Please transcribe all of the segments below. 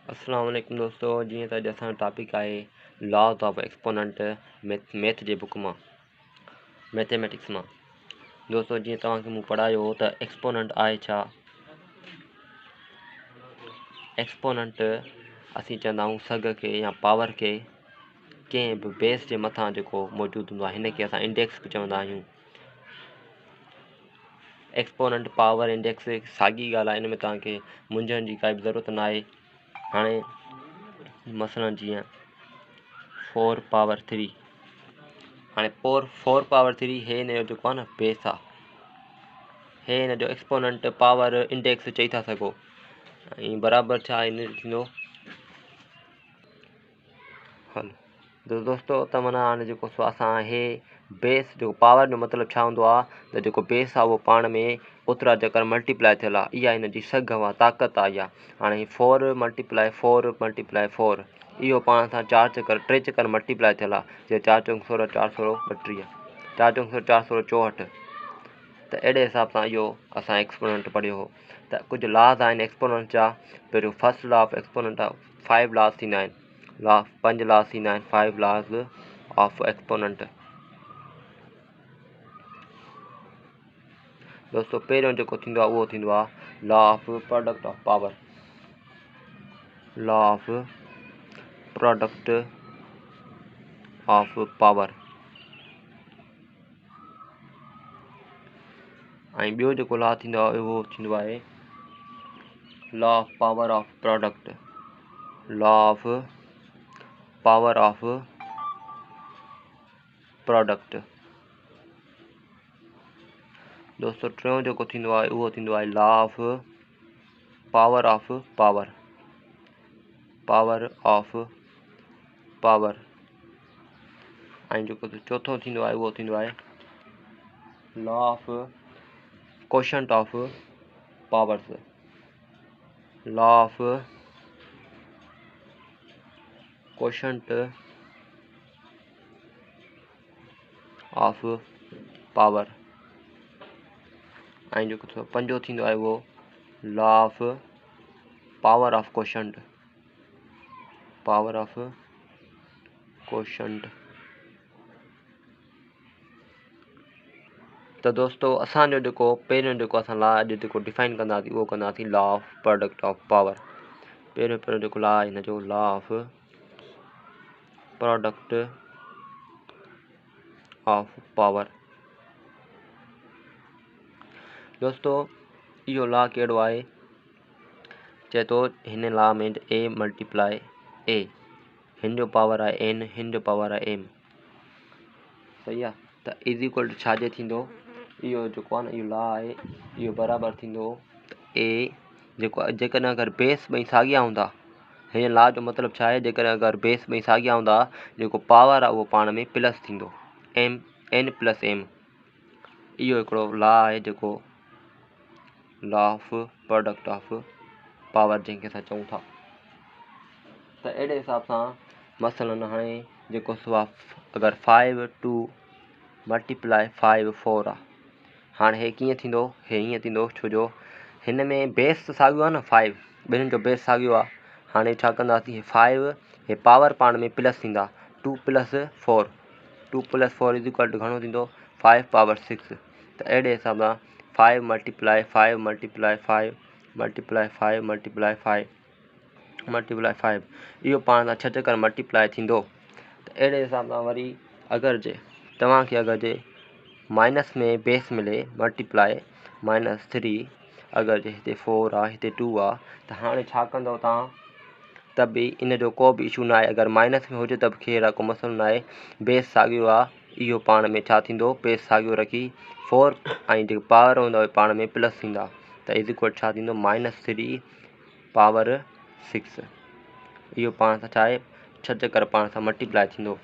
अस्सलाम वालेकुम दोस्तों, जी तो अॼु असांजो टॉपिक आहे लॉज ऑफ एक्सपोनेंट मैथ जे बुक में मैथमेटिक्स में। दोस्तों जी तव्हांखे मूं पढ़ायो हो त एक्सपोनेंट आहे छा। एक्सपोनेंट असीं चवंदा आहियूं सग के या पावर के कंहिं बि बेस जे मथां जेको मौजूदु हूंदो आहे, हिन खे असां इंडेक्स बि चवंदा आहियूं। एक्सपोनेंट पावर इंडेक्स साॻी ॻाल्हि आहे, हिन में तव्हांखे मुंझण जी काई बि ज़रूरत न आहे। हाणे मसलन जीअं 4 पावर 3, हाणे 4 पावर 3 हे हिन जो जेको आहे न बेस आहे, हे हिन जो एक्सपोनेंट पावर इंडेक्स चई था सघो। ऐं बराबरि छा हिन थींदो, हलो तो दोस्तों त माना हाणे जेको सो असां हे बेस जेको पावर जो मतिलबु छा हूंदो आहे त जेको बेस आहे उहो पाण में ओतिरा चकर मल्टीप्लाई थियल आहे, इहा हिन जी सघ आहे, ताक़त आहे इहा। हाणे 4 मल्टीप्लाई 4 मल्टीप्लाई 4 इहो पाण सां 4 चकर 3 चकर मल्टीप्लाई थियल आहे। जीअं 4 चौक 16 4 16 32, 4 चौक 4 16 64। त अहिड़े हिसाब सां इहो असां एक्सपोनेंट पढ़ियो हो। त कुझु लॉज आहिनि एक्सपोनेंट जा। पहिरियों फर्स्ट लॉ ऑफ एक्सपोनेंट आहे, 5 लॉज थींदा आहिनि, 5 लॉज थींदा आहिनि, 5 लॉज ऑफ एक्सपोनेंट। दोस्तों पहिरियों जेको थींदो आहे उहो थींदो आहे law of product of power. Law of product of power. ऐं ॿियो जेको लॉ थींदो आहे उहो थींदो आहे law of power of product. Law of power of product. दोस्तों टियों जेको थींदो आहे उहो थींदो आहे law of power of power. Power of power. ऐं जेको चौथों थींदो आहे उहो थींदो आहे law of quotient of powers. Law of quotient of power. ऐं जेको पंजो थींदो आहे उहो law of power of quotient. Power of quotient. तो दोस्तों असांजो जेको पहिरियों जेको असां लॉ अॼु जेको डिफाइन कंदासीं उहो कंदासीं law of product of power. पहिरियों जेको लॉ आहे हिन जो law of product of power. दोस्तों इहो लॉ कहिड़ो आहे, चए थो हिन लॉ में ए मल्टीप्लाई ए, हिन जो पावर आहे एन, हिन जो पावर आहे एम, सही आहे। त इज इक्वल टू छाजे थींदो, इहो जेको आहे न इहो लॉ आहे इहो बराबरि थींदो ए जेको जेकॾहिं अगरि बेस ॿई साॻिया हूंदा, हिन लॉ जो मतिलबु छा आहे, जेकॾहिं अगरि बेस ॿई साॻिया हूंदा जेको पावर आहे उहो पाण में प्लस थींदो, एम एन प्लस एम। इहो हिकिड़ो लॉ आहे जेको law of product of power जंहिंखे असां चऊं था। त अहिड़े हिसाब सां मसलन हाणे जेको सो आहे अगरि 5 2 मल्टीप्लाई 5 4 आहे, हाणे हे कीअं थींदो, हे हीअं थींदो, छो जो हिन में बेस त साॻियो आहे न, 5 ॿिन्हिनि जो बेस साॻियो आहे। हाणे छा कंदासीं, 5 हे पावर पाण में प्लस थींदा, 2 plus 4, 2 plus 4 is equal to घणो थींदो 5 पावर 6। त अहिड़े हिसाब सां 5 multiply 5 multiply 5 multiply 5 multiply 5 multiply 5 इहो पाण सां 6 चकर मल्टीप्लाई थींदो। त अहिड़े हिसाब सां वरी अगरि जे तव्हांखे अगरि जे माइनस में बेस मिले मल्टीप्लाई -3, अगरि जे हिते 4 आहे हिते 2 आहे, त हाणे छा कंदव तव्हां, त बि इन जो को बि इशू न आहे। अगरि माइनस में हुजे त बि खैर आहे, को मसइलो न आहे, बेस साॻियो आहे, इहो पाण में छा थींदो, बेस साॻियो रखी 4 ऐं जेको पावर हूंदो पाण में प्लस थींदा। त इज इक्वल छा थींदो -3 पावर 6। इहो पाण सां छा आहे 6 चकर पाण सां मल्टीप्लाई थींदो।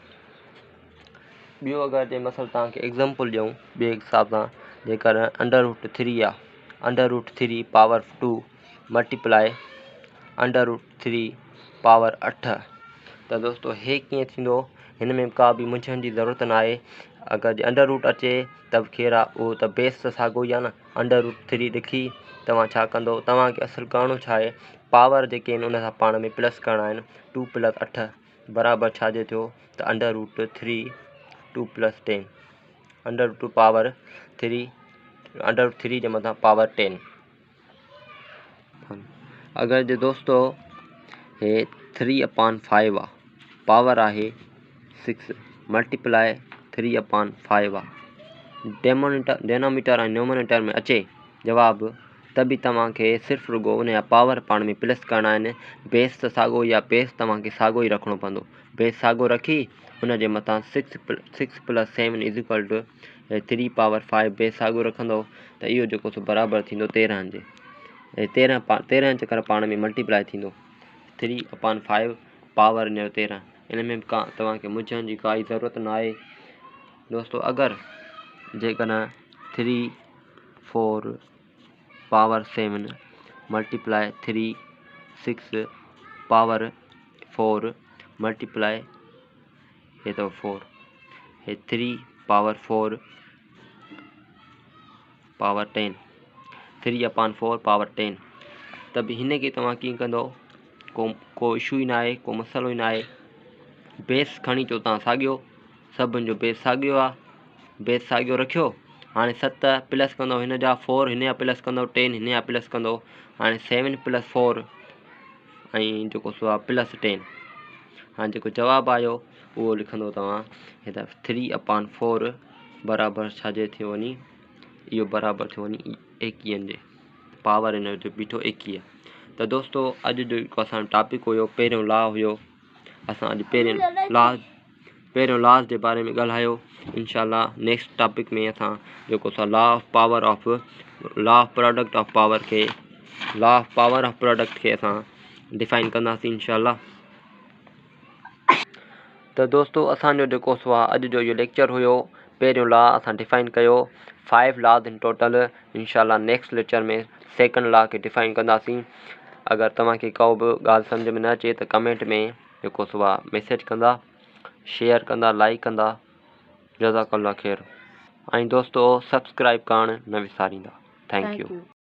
ॿियो अगरि जे मसइलो तव्हांखे एग्ज़ाम्पल ॾियूं ॿिए हिसाब सां, जेकर √3 आहे, √3 पावर 2 मल्टीप्लाई √3 पावर 8। त दोस्तों हे कीअं थींदो, हिन में का बि मुंझण जी ज़रूरत न आहे। अगरि जे अंडर रूट अचे त बि खैर आहे, उहो त बेस त साॻियो ई आहे न। √3 लिखी तव्हां छा कंदो, तव्हांखे असुलु करिणो छा आहे, पावर जेके आहिनि उन सां पाण में प्लस करणा आहिनि। 2 + 8 बराबरि छाजे थियो त √3 2 + 10 √2 पावर 3 √3 जे मथां पावर 10। अगरि जे दोस्तो हे 3/5 आहे, पावर आहे 6 मल्टीप्लाई 3/5 आहे, डेनोमीटर ऐं न्यूमरेटर में अचे जवाबु, त बि तव्हांखे सिर्फ़ु रुॻो उन जा पावर पाण में प्लस करणा आहिनि। बेस त साॻो ई आहे, बेस तव्हांखे साॻो ई रखिणो पवंदो। बेस साॻो रखी उन जे मथां 6 + 7 = 3/5 बेस साॻो रखंदव त इहो जेको सो बराबरि थींदो 13 जे। 13 चकर पाण में मल्टीप्लाई थींदो 3/5 पावर इन जो 13। इन में तव्हांखे मुझण जी काई ज़रूरत न आहे दोस्तो। अगरि जेकॾहिं 3 4 पावर 7 मल्टीप्लाई 3 6 पावर 4 मल्टीप्लाई हे अथव 4 हे 3 पावर 4 पावर 10 3/4 पावर 10। त बि हिन खे तव्हां कीअं कंदो, को इशू ई न आहे, को मसइलो ई न आहे। बेस खणी अचो तव्हां साॻियो, सभिनि जो बेस साॻियो आहे, बेस साॻियो रखियो। हाणे 7 प्लस कंदव हिन जा, 4 हिन जा प्लस कंदव, 10 हिन जा प्लस कंदव। हाणे 7 + 4 ऐं जेको सो आहे प्लस 10। हाणे जेको जवाबु आयो उहो लिखंदव तव्हां हिते 3/4 बराबरि छाजे थियो वञी, इहो बराबरि थियो वञी 21 जे। पावर इन जो बीठो 21। त दोस्तो अॼु जो जेको असांजो टॉपिक हुयो, पहिरियों लॉ हुयो। असां अॼु पहिरियों लॉस जे बारे में ॻाल्हायो। इंशाल्लाह नेक्स्ट टॉपिक में असां जेको सा law of product of power खे असां डिफाइन कंदासीं इंशाल्लाह। त दोस्तो असांजो जेको सो आहे अॼु जो इहो लेक्चर हुयो, पहिरियों लॉ असां डिफाइन कयो, 5 लॉज इन टोटल। इंशाल्लाह नेक्स्ट लेक्चर में सेकंड लॉ खे डिफाइन कंदासीं। अगरि तव्हांखे को बि ॻाल्हि सम्झ में न अचे त कमेंट में जेको सो आहे मैसेज कंदा, शेयर कंदा, लाइक कंदा। जज़ाकल्ला ख़ैर। ऐं दोस्तो सब्सक्राइब करणु न विसारींदा। Thank U.